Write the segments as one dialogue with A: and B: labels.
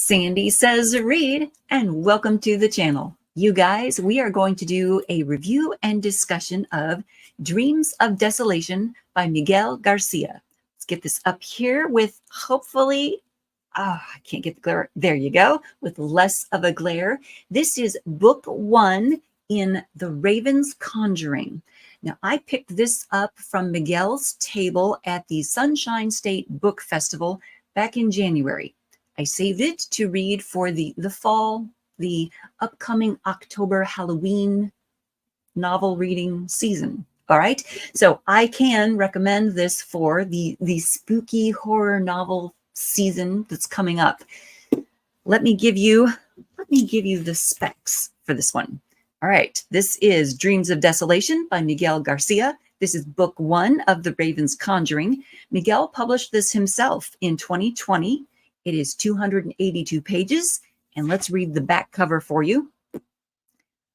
A: Sandy says read, and welcome to the channel. You guys, we are going to do a review and discussion of Dreams of Desolation by Miguel Garcia. Let's get this up here with hopefully, I can't get the glare. There you go, with less of a glare. This is book one in the Raven's Conjuring. Now, I picked this up from Miguel's table at the Sunshine State Book Festival back in January. I saved it to read for the fall, the upcoming October Halloween novel reading season. All right. So I can recommend this for the spooky horror novel season that's coming up. Let me give you the specs for this one. All right. This is Dreams of Desolation by Miguel Garcia. This is book one of The Raven's Conjuring. Miguel published this himself in 2020. It is 282 pages, and let's read the back cover for you.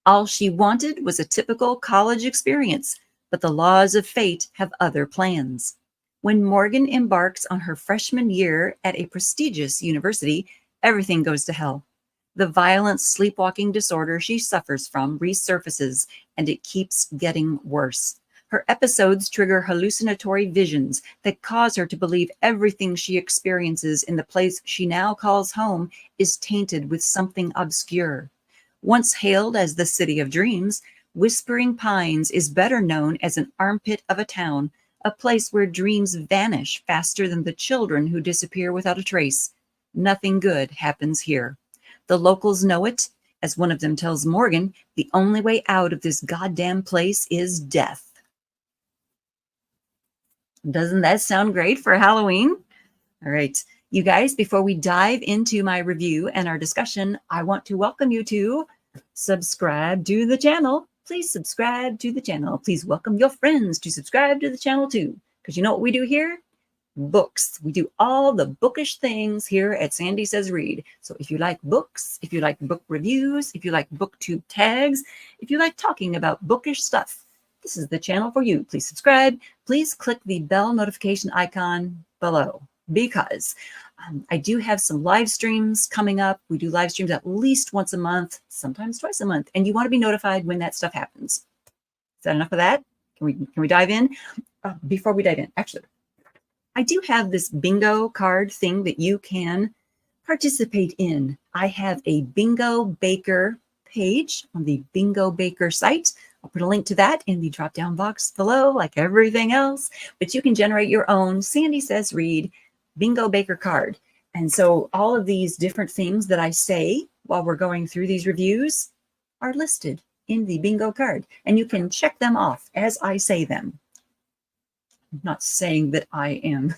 A: All she wanted was a typical college experience, but the laws of fate have other plans. When Morgan embarks on her freshman year at a prestigious university, everything goes to hell. The violent sleepwalking disorder she suffers from resurfaces, and it keeps getting worse. Her episodes trigger hallucinatory visions that cause her to believe everything she experiences in the place she now calls home is tainted with something obscure. Once hailed as the City of Dreams, Whispering Pines is better known as an armpit of a town, a place where dreams vanish faster than the children who disappear without a trace. Nothing good happens here. The locals know it. As one of them tells Morgan, the only way out of this goddamn place is death. Doesn't that sound great for Halloween? All right, you guys, before we dive into my review and our discussion, I want to welcome you to subscribe to the channel. Please subscribe to the channel. Please welcome your friends to subscribe to the channel too, because you know what we do here? Books. We do all the bookish things here at Sandy Says Read. So if you like books, if you like book reviews, if you like booktube tags, if you like talking about bookish stuff, this is the channel for you. Please subscribe. Please click the bell notification icon below, because I do have some live streams coming up. We do live streams at least once a month, sometimes twice a month, and you want to be notified when that stuff happens. Is that enough of that? Can we dive in? Before we dive in, actually, I do have this bingo card thing that you can participate in. I have a Bingo Baker page on the Bingo Baker site. I'll put a link to that in the drop-down box below, like everything else. But you can generate your own Sandy Says Read Bingo Baker card. And so all of these different things that I say while we're going through these reviews are listed in the bingo card. And you can check them off as I say them. I'm not saying that I am,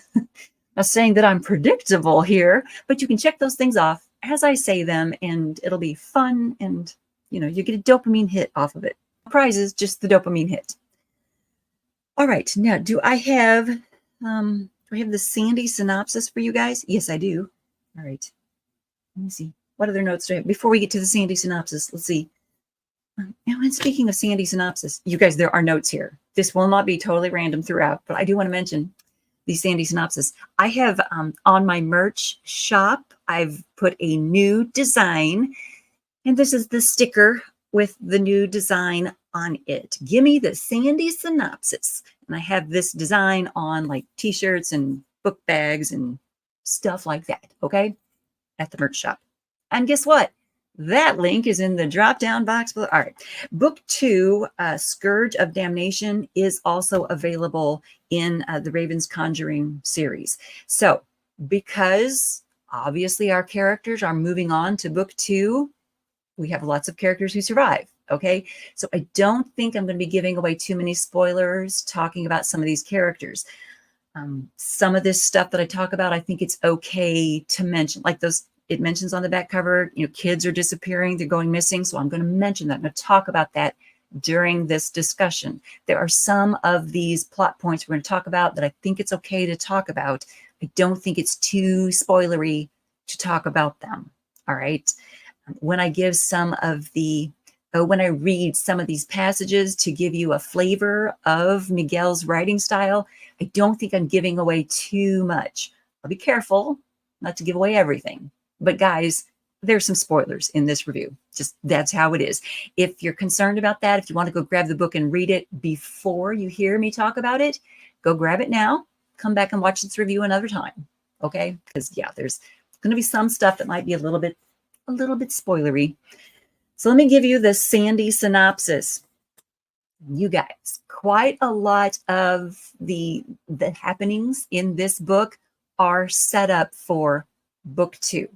A: not saying that I'm predictable here, but you can check those things off as I say them, and it'll be fun, and you get a dopamine hit off of it. Prizes, just the dopamine hit. All right, now do I have the Sandy synopsis for you guys? Yes, I do. All right, let me see. What other notes do I have? Before we get to the Sandy synopsis, let's see. Now, and speaking of Sandy synopsis, you guys, there are notes here. This will not be totally random throughout, but I do want to mention the Sandy synopsis. I have on my merch shop, I've put a new design, and this is the sticker with the new design on it. Give me the Sandy synopsis. And I have this design on like t-shirts and book bags and stuff like that, okay? At the merch shop. And guess what? That link is in the drop-down box below. All right. Book two, Scourge of Damnation, is also available in the Raven's Conjuring series. So because obviously our characters are moving on to book two, we have lots of characters who survive. Okay. So I don't think I'm going to be giving away too many spoilers talking about some of these characters. Some of this stuff that I talk about, I think it's okay to mention, like those, it mentions on the back cover, kids are disappearing, they're going missing. So I'm going to mention that. I'm going to talk about that during this discussion. There are some of these plot points we're going to talk about that I think it's okay to talk about. I don't think it's too spoilery to talk about them. All right. When I give some of the, when I read some of these passages to give you a flavor of Miguel's writing style, I don't think I'm giving away too much. I'll be careful not to give away everything. But guys, there's some spoilers in this review. Just that's how it is. If you're concerned about that, if you want to go grab the book and read it before you hear me talk about it, go grab it now. Come back and watch this review another time. Okay? Because yeah, there's going to be some stuff that might be a little bit spoilery. So let me give you the Sandy synopsis. You guys, quite a lot of the happenings in this book are set up for book 2.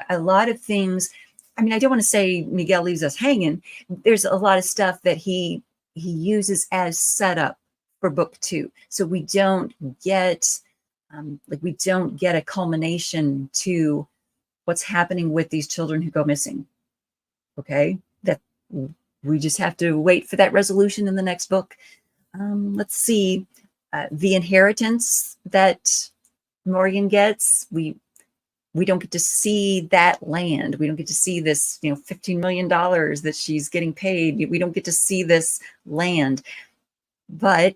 A: A lot of things, I mean, I don't want to say Miguel leaves us hanging. There's a lot of stuff that he uses as setup for book 2. So we don't get we don't get a culmination to what's happening with these children who go missing. Okay, that we just have to wait for that resolution in the next book. Let's see, the inheritance that Morgan gets, we don't get to see that land. We don't get to see this, $15 million that she's getting paid. We don't get to see this land, but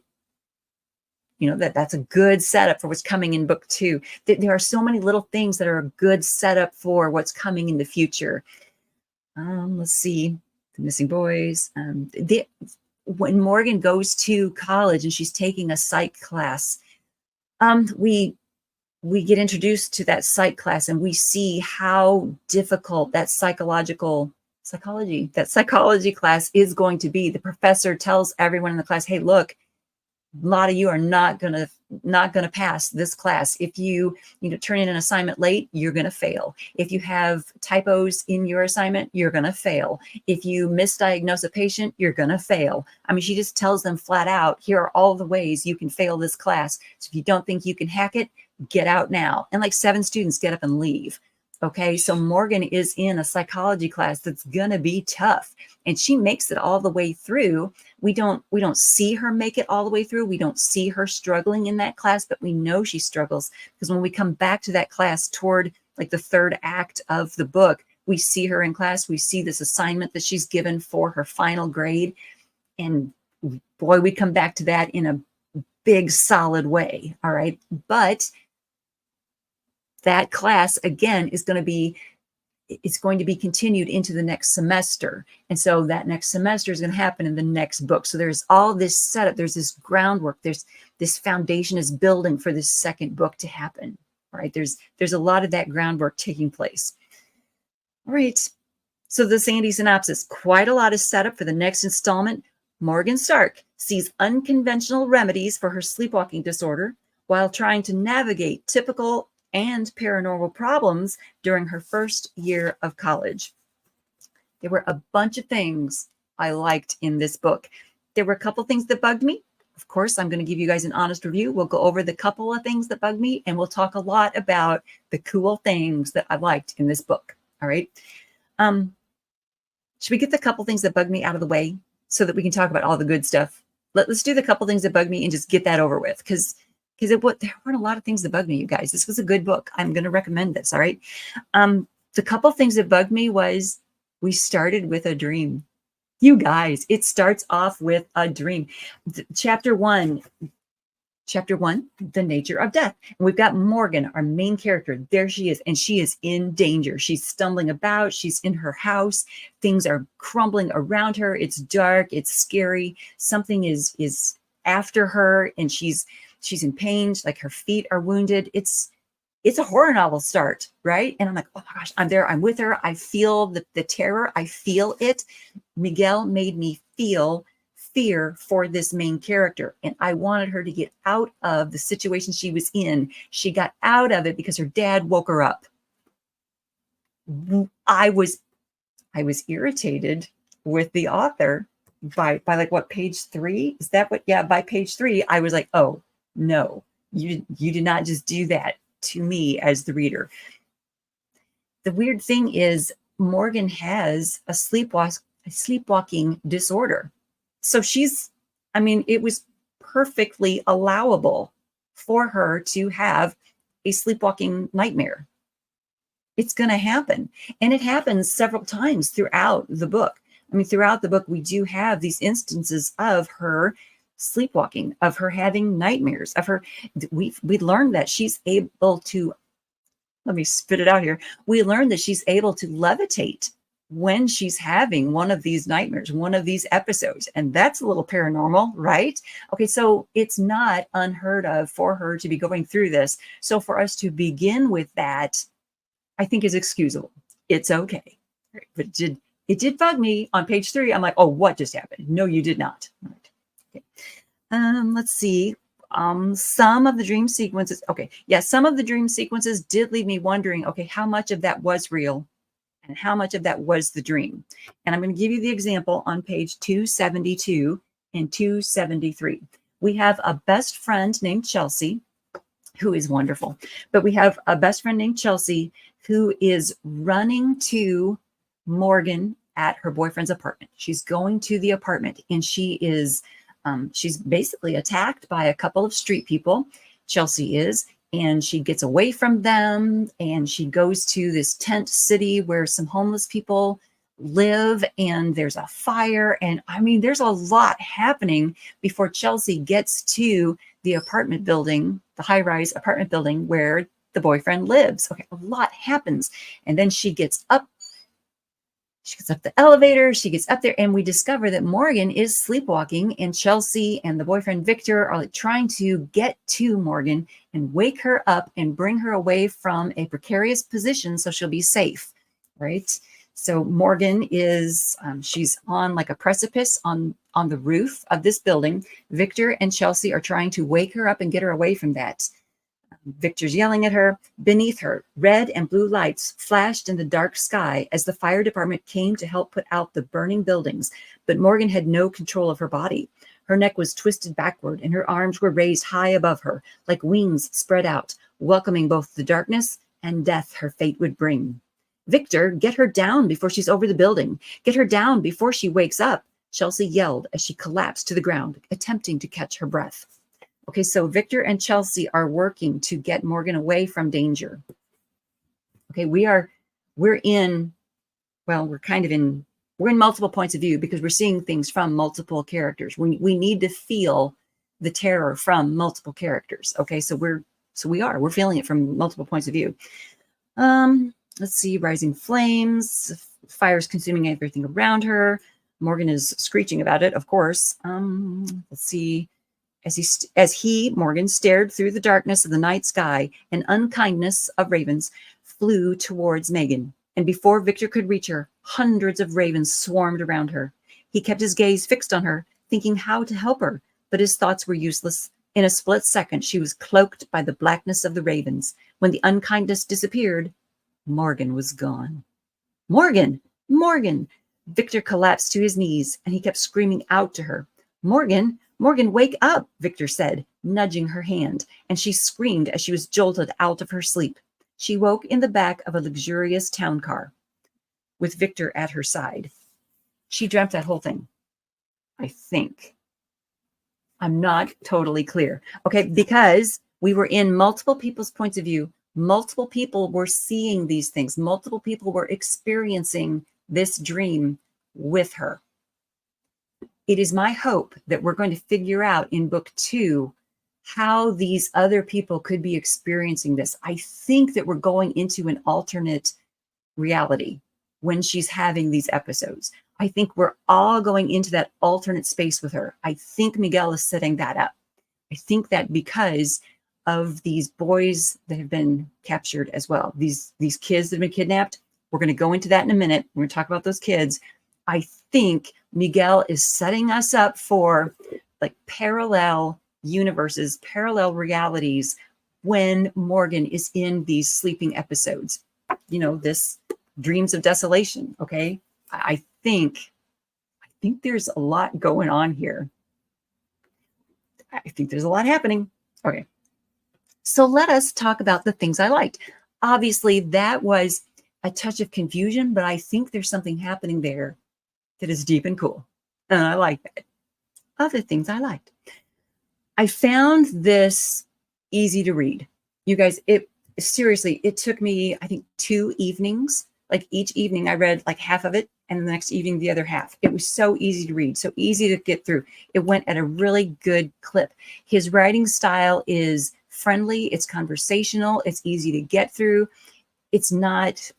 A: that's a good setup for what's coming in book 2. There are so many little things that are a good setup for what's coming in the future. Let's see, the missing boys. When Morgan goes to college and she's taking a psych class, we get introduced to that psych class and we see how difficult that psychology class is going to be. The professor tells everyone in the class, hey, look, a lot of you are not gonna pass this class. If you turn in an assignment late, you're gonna fail. If you have typos in your assignment, you're gonna fail. If you misdiagnose a patient, you're gonna fail. I mean, she just tells them flat out, here are all the ways you can fail this class. So if you don't think you can hack it, get out now. And like 7 students get up and leave. Okay, so Morgan is in a psychology class that's gonna be tough, and she makes it all the way through. We don't see her make it all the way through. We don't see her struggling in that class, but we know she struggles because when we come back to that class toward like the 3rd act of the book, we see her in class. We see this assignment that she's given for her final grade, and boy, we come back to that in a big, solid way. All right, but that class again is going to be continued into the next semester. And so that next semester is going to happen in the next book. So there's all this setup, there's this groundwork, there's this foundation is building for this second book to happen. Right? There's a lot of that groundwork taking place. All right. So the Sandy synopsis, quite a lot of setup for the next installment. Morgan Stark sees unconventional remedies for her sleepwalking disorder while trying to navigate typical and paranormal problems during her first year of college. There were a bunch of things I liked in this book. There were a couple things that bugged me. Of course, I'm going to give you guys an honest review. We'll go over the couple of things that bugged me, and we'll talk a lot about the cool things that I liked in this book. All right. Should we get the couple things that bug me out of the way so that we can talk about all the good stuff? Let's do the couple things that bug me and just get that over with, because there weren't a lot of things that bugged me, you guys. This was a good book. I'm going to recommend this. All right. The couple things that bugged me was we started with a dream. You guys, it starts off with a dream. Chapter one, the nature of death. And we've got Morgan, our main character. There she is, and she is in danger. She's stumbling about. She's in her house. Things are crumbling around her. It's dark. It's scary. Something is after her, and she's in pain. Like her feet are wounded. It's a horror novel start, right? And I'm like, oh my gosh, I'm there. I'm with her. I feel the terror. I feel it. Miguel made me feel fear for this main character. And I wanted her to get out of the situation she was in. She got out of it because her dad woke her up. I was irritated with the author by like what, page 3? Is that what? Yeah, by page 3, I was like, oh no, you did not just do that to me as the reader. The weird thing is Morgan has a sleepwalking disorder. So it was perfectly allowable for her to have a sleepwalking nightmare. It's going to happen. And it happens several times throughout the book. Throughout the book, we do have these instances of her sleepwalking, of her having nightmares, of her, we learned that she's able to let me spit it out here. We learn that she's able to levitate when she's having one of these nightmares, one of these episodes. And that's a little paranormal, right? Okay, so it's not unheard of for her to be going through this. So for us to begin with that, I think is excusable. It's okay. Right. But it did bug me on page 3. I'm like, oh, what just happened? No, you did not. All right. Okay. Let's see. Some of the dream sequences. Okay. Yeah. Some of the dream sequences did leave me wondering, okay, how much of that was real and how much of that was the dream? And I'm going to give you the example on page 272 and 273. We have a best friend named Chelsea, who is wonderful, but we have a best friend named Chelsea who is running to Morgan at her boyfriend's apartment. She's going to the apartment and she is, she's basically attacked by a couple of street people. Chelsea is, and she gets away from them and she goes to this tent city where some homeless people live and there's a fire. And I mean, there's a lot happening before Chelsea gets to the apartment building, the high-rise apartment building where the boyfriend lives. Okay, a lot happens. And then she gets up the elevator, she gets up there, and we discover that Morgan is sleepwalking, and Chelsea and the boyfriend Victor are like trying to get to Morgan and wake her up and bring her away from a precarious position so she'll be safe, right? So Morgan is, she's on like a precipice on the roof of this building. Victor and Chelsea are trying to wake her up and get her away from that. Victor's yelling at her. Beneath her, red and blue lights flashed in the dark sky as the fire department came to help put out the burning buildings. But Morgan had no control of her body. Her neck was twisted backward and her arms were raised high above her, like wings spread out, welcoming both the darkness and death her fate would bring. Victor, get her down before she's over the building. Get her down before she wakes up, Chelsea yelled as she collapsed to the ground, attempting to catch her breath. Okay, so Victor and Chelsea are working to get Morgan away from danger. Okay, we're in multiple points of view because we're seeing things from multiple characters. We need to feel the terror from multiple characters. Okay, so we're feeling it from multiple points of view. Let's see, rising flames, fires consuming everything around her. Morgan is screeching about it, of course. Let's see. As Morgan, stared through the darkness of the night sky, an unkindness of ravens flew towards Megan. And before Victor could reach her, hundreds of ravens swarmed around her. He kept his gaze fixed on her, thinking how to help her, but his thoughts were useless. In a split second, she was cloaked by the blackness of the ravens. When the unkindness disappeared, Morgan was gone. Morgan! Morgan! Victor collapsed to his knees, and he kept screaming out to her. Morgan! Morgan, wake up, Victor said, nudging her hand, and she screamed as she was jolted out of her sleep. She woke in the back of a luxurious town car with Victor at her side. She dreamt that whole thing, I think. I'm not totally clear. Okay, because we were in multiple people's points of view. Multiple people were seeing these things. Multiple people were experiencing this dream with her. It is my hope that we're going to figure out in book 2 how these other people could be experiencing this. I think that we're going into an alternate reality when she's having these episodes. I think we're all going into that alternate space with her. I think Miguel is setting that up. I think that because of these boys that have been captured as well, these kids that have been kidnapped, we're going to go into that in a minute. We're going to talk about those kids. I think Miguel is setting us up for like parallel universes, parallel realities when Morgan is in these sleeping episodes. You know, this Dreams of Desolation, okay? I think there's a lot going on here. I think there's a lot happening. Okay. So let us talk about the things I liked. Obviously, that was a touch of confusion, but I think there's something happening there that is deep and cool. And I like that. Other things I liked. I found this easy to read. You guys, it took me, I think, 2 evenings. Like each evening I read like half of it and the next evening the other half. It was so easy to read, so easy to get through. It went at a really good clip. His writing style is friendly, it's conversational, it's easy to get through. it's not,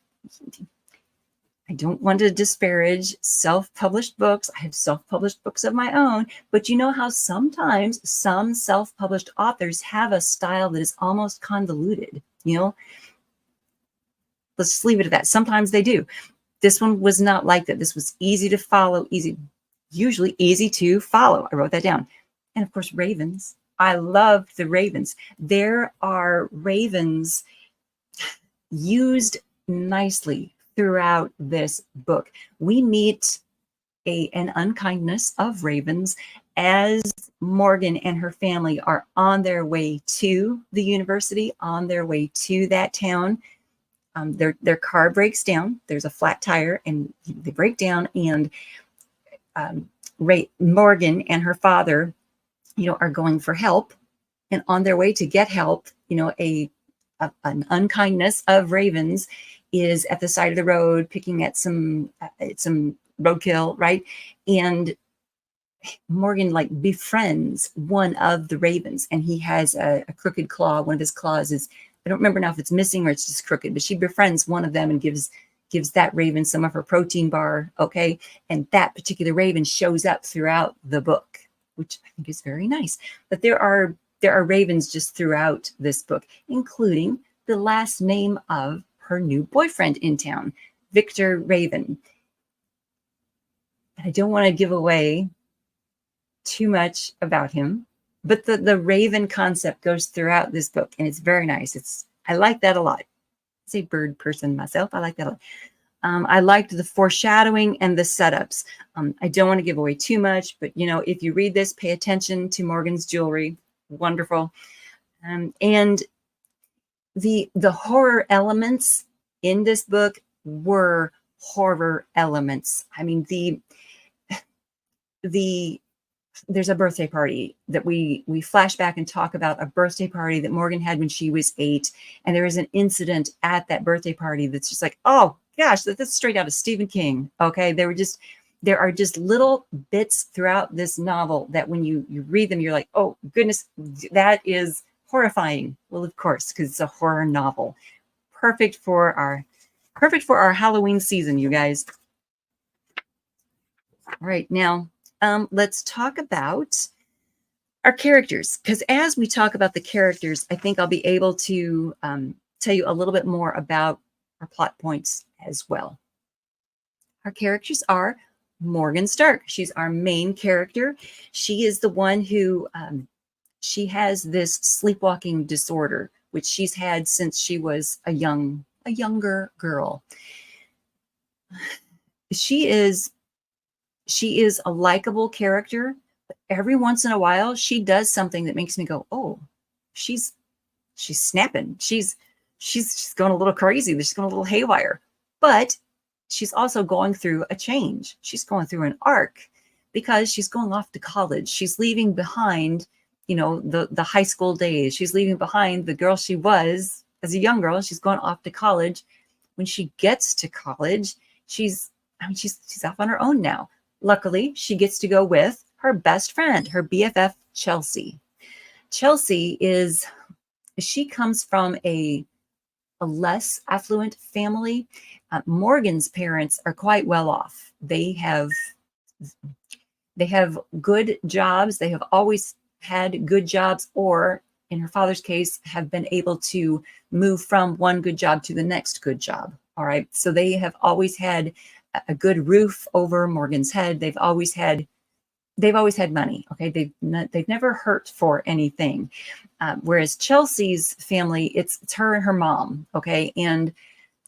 A: I don't want to disparage self-published books. I have self-published books of my own, but you know how sometimes some self-published authors have a style that is almost convoluted, you know? Let's just leave it at that. Sometimes they do. This one was not like that. This was easy to follow, usually easy to follow. I wrote that down. And of course, ravens. I love the ravens. There are ravens used nicely throughout this book. We meet an unkindness of ravens as Morgan and her family are on their way to the university, on their way to that town. Their car breaks down. There's a flat tire and they break down, and Morgan and her father, are going for help, and on their way to get help, an unkindness of ravens is at the side of the road picking at some roadkill, right? And Morgan befriends one of the ravens, and he has a crooked claw. One of his claws is, I don't remember now if it's missing or it's just crooked, but she befriends one of them and gives that raven some of her protein bar, okay? And that particular raven shows up throughout the book, which I think is very nice. But there are ravens just throughout this book, including the last name of her new boyfriend in town, Victor Raven. And I don't want to give away too much about him, but the raven concept goes throughout this book, and it's very nice. I like that a lot. As a bird person myself, I like that a lot. I liked the foreshadowing and the setups. I don't want to give away too much, but if you read this, pay attention to Morgan's jewelry. Wonderful. And the horror elements in this book were horror elements. I mean, there's a birthday party that we flash back and talk about, a birthday party that Morgan had when she was 8. And there is an incident at that birthday party that's just like, oh gosh, that's straight out of Stephen King. Okay. There are just little bits throughout this novel that when you read them, you're like, oh goodness, that is horrifying. Well, of course, because it's a horror novel. Perfect for our Halloween season, you guys. All right, now let's talk about our characters, because as we talk about the characters, I think I'll be able to tell you a little bit more about our plot points as well. Our characters are Morgan Stark. She's our main character. She is the one who she has this sleepwalking disorder, which she's had since she was a younger girl. She is a likable character, but every once in a while she does something that makes me go, oh, she's snapping. She's going a little crazy. She's going a little haywire. But she's also going through a change. She's going through an arc because she's going off to college. She's leaving behind, the high school days. She's leaving behind the girl she was as a young girl. She's going off to college. When she gets to college, she's off on her own now. Luckily, she gets to go with her best friend, her BFF, Chelsea. Chelsea she comes from a less affluent family. Morgan's parents are quite well off. They have good jobs. They have always had good jobs, or in her father's case, have been able to move from one good job to the next good job. All right. So they have always had a good roof over Morgan's head. They've always had money. Okay. They've never hurt for anything. Whereas Chelsea's family, it's her and her mom. Okay. And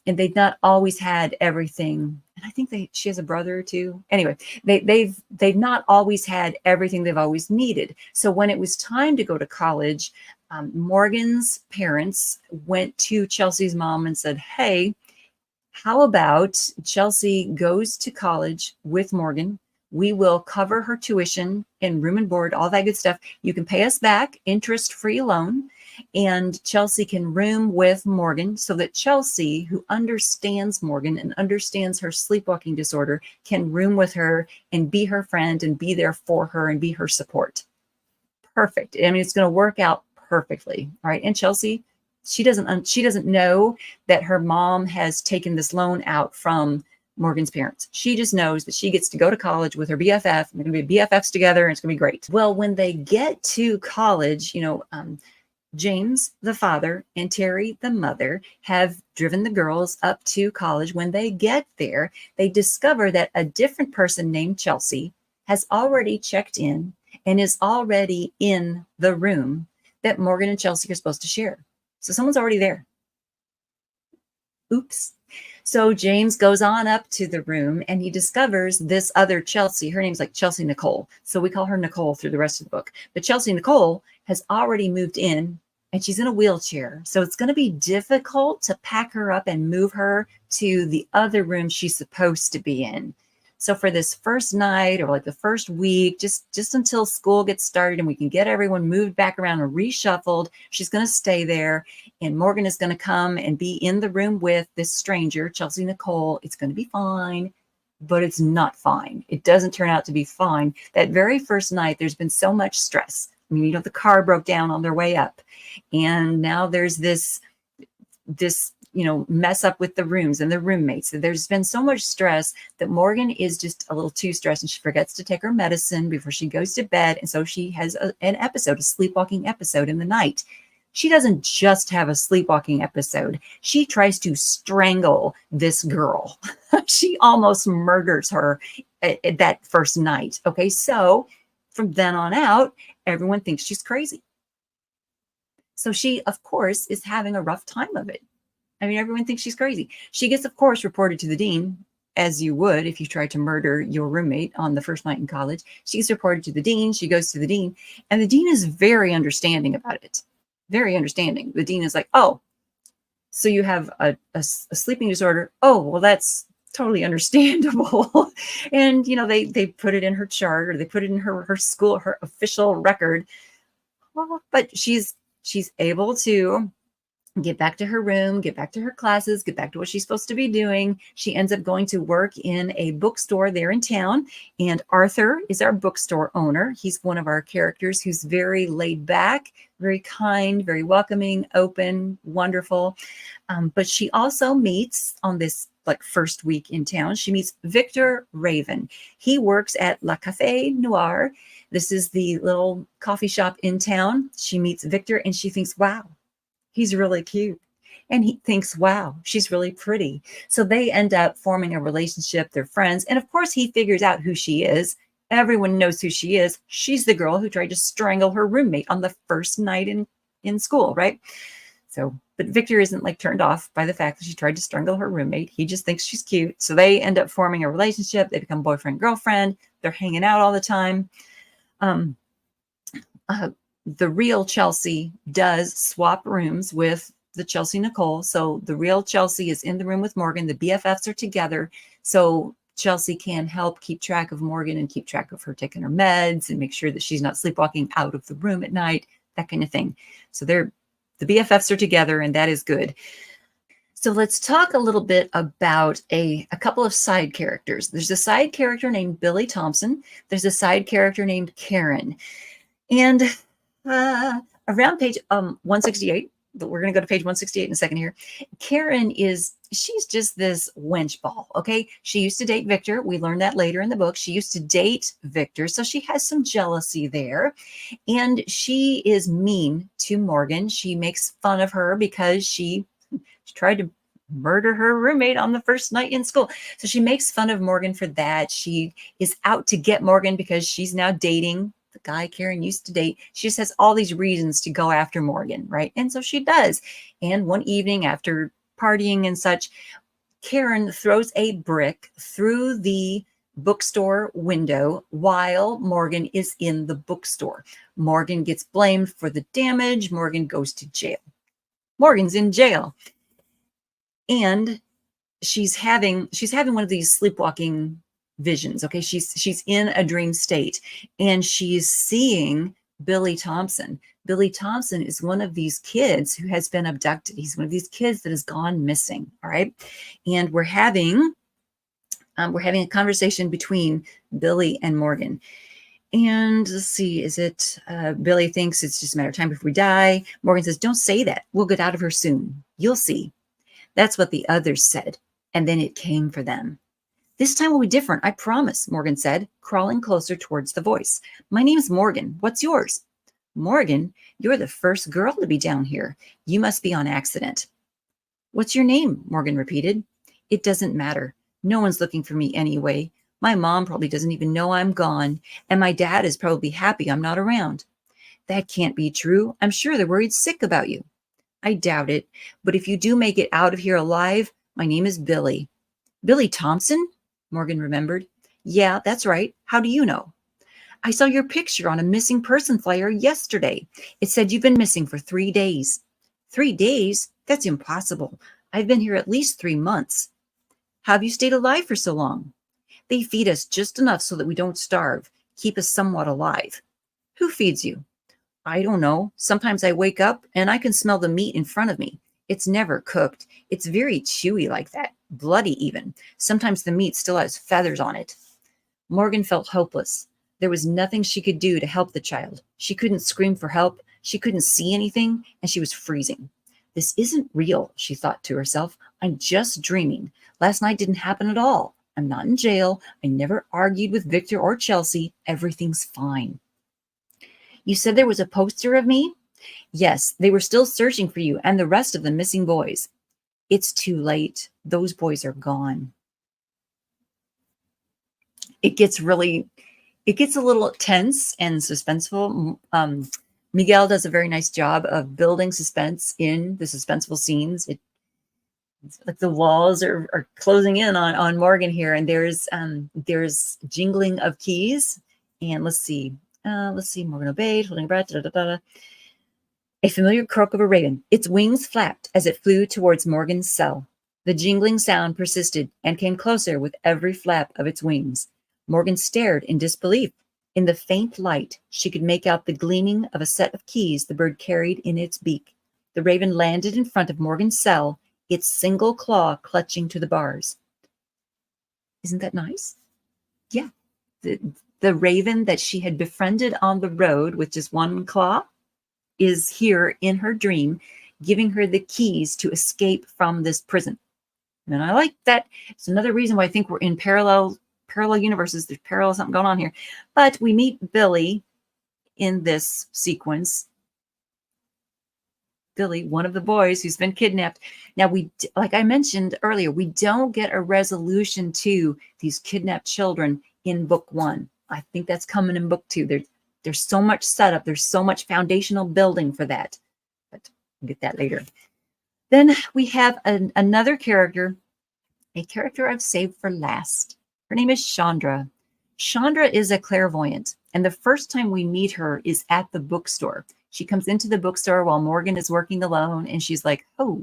A: they've not always had everything. And I think she has a brother too. Anyway, they've not always had everything they've always needed. So when it was time to go to college, Morgan's parents went to Chelsea's mom and said, hey, how about Chelsea goes to college with Morgan? We will cover her tuition and room and board, all that good stuff. You can pay us back interest-free loan, and Chelsea can room with Morgan so that Chelsea, who understands Morgan and understands her sleepwalking disorder, can room with her and be her friend and be there for her and be her support. Perfect. I mean, it's going to work out perfectly. All right. And Chelsea She doesn't know that her mom has taken this loan out from Morgan's parents. She just knows that she gets to go to college with her BFF. They're going to be BFFs together, and it's going to be great. Well, when they get to college, James, the father, and Terry, the mother, have driven the girls up to college. When they get there, they discover that a different person named Chelsea has already checked in and is already in the room that Morgan and Chelsea are supposed to share. So someone's already there. Oops. So James goes on up to the room and he discovers this other Chelsea. Her name's like Chelsea Nicole. So we call her Nicole through the rest of the book. But Chelsea Nicole has already moved in and she's in a wheelchair. So it's going to be difficult to pack her up and move her to the other room she's supposed to be in. So for this first night or like the first week, just until school gets started and we can get everyone moved back around and reshuffled, she's going to stay there. And Morgan is going to come and be in the room with this stranger, Chelsea Nicole. It's going to be fine, but it's not fine. It doesn't turn out to be fine. That very first night, there's been so much stress. I mean, the car broke down on their way up. And now there's this mess up with the rooms and the roommates. There's been so much stress that Morgan is just a little too stressed and she forgets to take her medicine before she goes to bed. And so she has a sleepwalking episode in the night. She doesn't just have a sleepwalking episode. She tries to strangle this girl. She almost murders her at that first night. Okay, so from then on out, everyone thinks she's crazy. So she, of course, is having a rough time of it. I mean, everyone thinks she's crazy. She gets, of course, reported to the dean, as you would if you tried to murder your roommate on the first night in college. She gets reported to the dean. She goes to the dean, and the dean is very understanding about it. Very understanding. The dean is like, oh, so you have a sleeping disorder. Oh, well, that's totally understandable. And, they put it in her chart or they put it in her school, her official record. But she's able to get back to her room, get back to her classes, get back to what she's supposed to be doing. She ends up going to work in a bookstore there in town. And Arthur is our bookstore owner. He's one of our characters who's very laid back, very kind, very welcoming, open, wonderful. But she also meets on this first week in town, she meets Victor Raven. He works at La Café Noir. This is the little coffee shop in town. She meets Victor and she thinks, wow, he's really cute. And he thinks, wow, she's really pretty. So they end up forming a relationship. They're friends. And of course, he figures out who she is. Everyone knows who she is. She's the girl who tried to strangle her roommate on the first night in school, right? So, but Victor isn't turned off by the fact that she tried to strangle her roommate. He just thinks she's cute. So they end up forming a relationship. They become boyfriend, girlfriend. They're hanging out all the time. The real Chelsea does swap rooms with the Chelsea Nicole. So the real Chelsea is in the room with Morgan. The BFFs are together. So Chelsea can help keep track of Morgan and keep track of her taking her meds and make sure that she's not sleepwalking out of the room at night, that kind of thing. So the BFFs are together, and that is good. So let's talk a little bit about a couple of side characters. There's a side character named Billy Thompson. There's a side character named Karen. And around page 168, but we're going to go to page 168 in a second here. Karen she's just this wench ball, okay? She used to date Victor. We learned that later in the book. She used to date Victor, so she has some jealousy there. And she is mean to Morgan. She makes fun of her because she tried to murder her roommate on the first night in school. So she makes fun of Morgan for that. She is out to get Morgan because she's now dating the guy Karen used to date. She just has all these reasons to go after Morgan, right? And so she does. And one evening after partying and such, Karen throws a brick through the bookstore window while Morgan is in the bookstore. Morgan gets blamed for the damage. Morgan goes to jail. Morgan's in jail. And she's having one of these sleepwalking visions. Okay, she's in a dream state and she's seeing Billy Thompson. Billy Thompson is one of these kids who has been abducted. He's one of these kids that has gone missing. All right, and we're having a conversation between Billy and Morgan. And let's see, is it Billy thinks it's just a matter of time before we die. Morgan says, don't say that. We'll get out of here soon. You'll see. That's what the others said. And then it came for them. This time will be different, I promise, Morgan said, crawling closer towards the voice. My name's Morgan. What's yours? Morgan, you're the first girl to be down here. You must be on accident. What's your name? Morgan repeated. It doesn't matter. No one's looking for me anyway. My mom probably doesn't even know I'm gone, and my dad is probably happy I'm not around. That can't be true. I'm sure they're worried sick about you. I doubt it, but if you do make it out of here alive, my name is Billy. Billy Thompson? Morgan remembered. Yeah, that's right. How do you know? I saw your picture on a missing person flyer yesterday. It said you've been missing for 3 days. 3 days? That's impossible. I've been here at least 3 months. How have you stayed alive for so long? They feed us just enough so that we don't starve, keep us somewhat alive. Who feeds you? I don't know. Sometimes I wake up and I can smell the meat in front of me. It's never cooked. It's very chewy like that, bloody even. Sometimes the meat still has feathers on it. Morgan felt hopeless. There was nothing she could do to help the child. She couldn't scream for help. She couldn't see anything, and she was freezing. This isn't real, she thought to herself. I'm just dreaming. Last night didn't happen at all. I'm not in jail. I never argued with Victor or Chelsea. Everything's fine. You said there was a poster of me? Yes, they were still searching for you and the rest of the missing boys. It's too late. Those boys are gone. It gets a little tense and suspenseful. Miguel does a very nice job of building suspense in the suspenseful scenes. It's like the walls are closing in on Morgan here, and there's jingling of keys. And let's see, Morgan obeyed, holding her breath. Da, da, da, da. A familiar croak of a raven. Its wings flapped as it flew towards Morgan's cell. The jingling sound persisted and came closer with every flap of its wings. Morgan stared in disbelief. In the faint light, she could make out the gleaming of a set of keys the bird carried in its beak. The raven landed in front of Morgan's cell, its single claw clutching to the bars. Isn't that nice? Yeah. The raven that she had befriended on the road with just one claw is here in her dream, giving her the keys to escape from this prison. And I like that. It's another reason why I think we're in parallel universes. There's parallel something going on here. But we meet Billy in this sequence. Billy, one of the boys who's been kidnapped. Now, like I mentioned earlier, we don't get a resolution to these kidnapped children in book 1. I think that's coming in book 2. There's so much setup. There's so much foundational building for that. But we'll get that later. Then we have another character, a character I've saved for last. Her name is Chandra. Chandra is a clairvoyant, and the first time we meet her is at the bookstore. She comes into the bookstore while Morgan is working alone, and she's like, oh,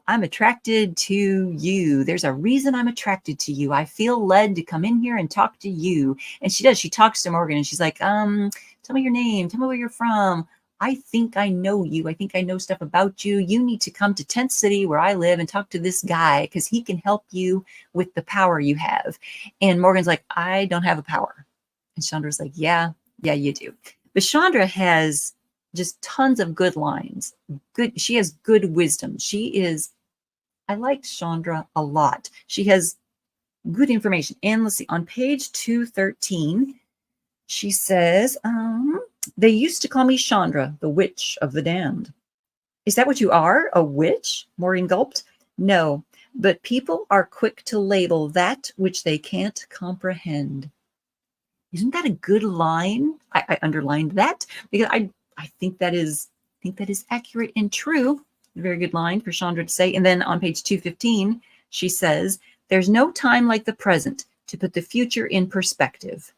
A: I'm attracted to you. There's a reason I'm attracted to you. I feel led to come in here and talk to you. And she does. She talks to Morgan, and she's like, tell me your name. Tell me where you're from. I think I know you. I think I know stuff about you. You need to come to Tent City where I live and talk to this guy because he can help you with the power you have. And Morgan's like, I don't have a power. And Chandra's like, yeah, you do. But Chandra has just tons of good lines. She has good wisdom. I like Chandra a lot. She has good information. And let's see, on page 213, she says, they used to call me Chandra, the witch of the damned. Is that what you are? A witch? Maureen gulped. No, but people are quick to label that which they can't comprehend. Isn't that a good line? I underlined that because I think that is accurate and true. A very good line for Chandra to say. And then on page 215, she says, there's no time like the present to put the future in perspective.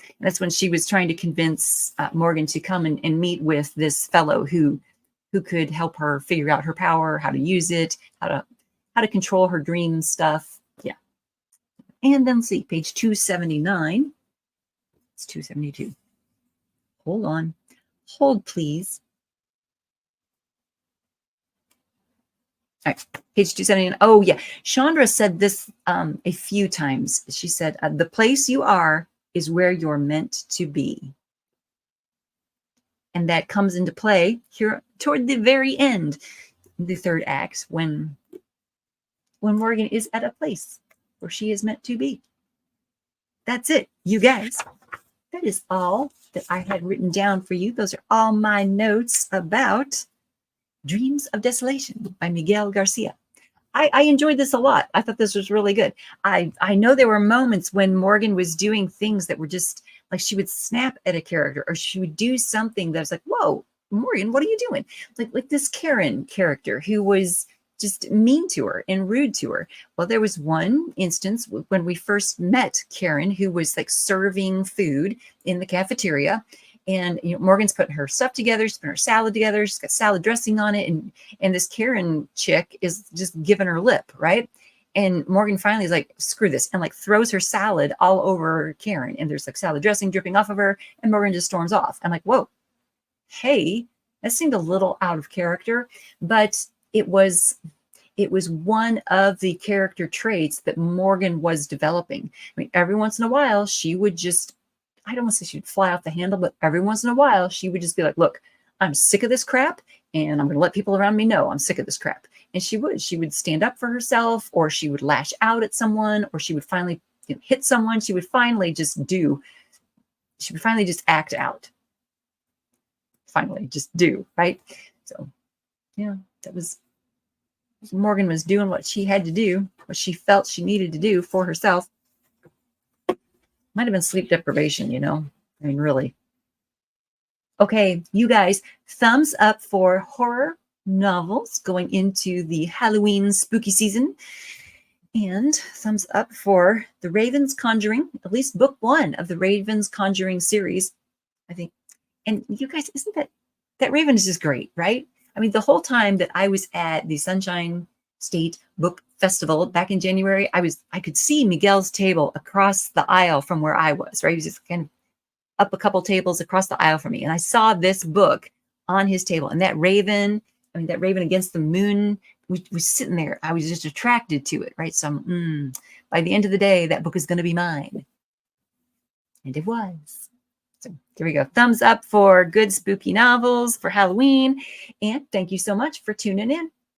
A: And that's when she was trying to convince Morgan to come and meet with this fellow who could help her figure out her power, how to use it, how to control her dream stuff. Yeah. And then see, page 279. It's 272. Hold on. Hold, please. All right, page 279. Oh, yeah. Chandra said this a few times. She said, the place you are is where you're meant to be. And that comes into play here toward the very end, the third act, when Morgan is at a place where she is meant to be. That's it, you guys. That is all that I had written down for you. Those are all my notes about Dreams of Desolation by Miguel Garcia. I enjoyed this a lot. I thought this was really good. I know there were moments when Morgan was doing things that were just like she would snap at a character, or she would do something that was like, whoa, Morgan, what are you doing? Like this Karen character who was just mean to her and rude to her. Well, there was one instance when we first met Karen, who was like serving food in the cafeteria. And Morgan's putting her stuff together. She's putting her salad together. She's got salad dressing on it. And this Karen chick is just giving her lip, right? And Morgan finally is like, screw this, and like throws her salad all over Karen. And there's like salad dressing dripping off of her. And Morgan just storms off. I'm like, whoa, hey, that seemed a little out of character. But it was one of the character traits that Morgan was developing. I mean, every once in a while, she would just, I don't want to say she'd fly off the handle, but every once in a while, she would just be like, look, I'm sick of this crap, and I'm going to let people around me know I'm sick of this crap. And she would stand up for herself, or she would lash out at someone, or she would finally hit someone. She would finally just act out. Finally, just do, right? So, yeah, that was, Morgan was doing what she had to do, what she felt she needed to do for herself. Might have been sleep deprivation, I mean, really. Okay, you guys, thumbs up for horror novels going into the Halloween spooky season. And thumbs up for The Raven's Conjuring, at least book 1 of the Raven's Conjuring series, I think. And you guys, isn't that Raven is just great, right? I mean, the whole time that I was at the Sunshine State Book Festival back in January, I could see Miguel's table across the aisle from where I was, right? He was just kind of up a couple tables across the aisle from me. And I saw this book on his table, and that Raven against the moon was sitting there. I was just attracted to it, right? So by the end of the day, that book is going to be mine. And it was. So there we go. Thumbs up for good spooky novels for Halloween. And thank you so much for tuning in.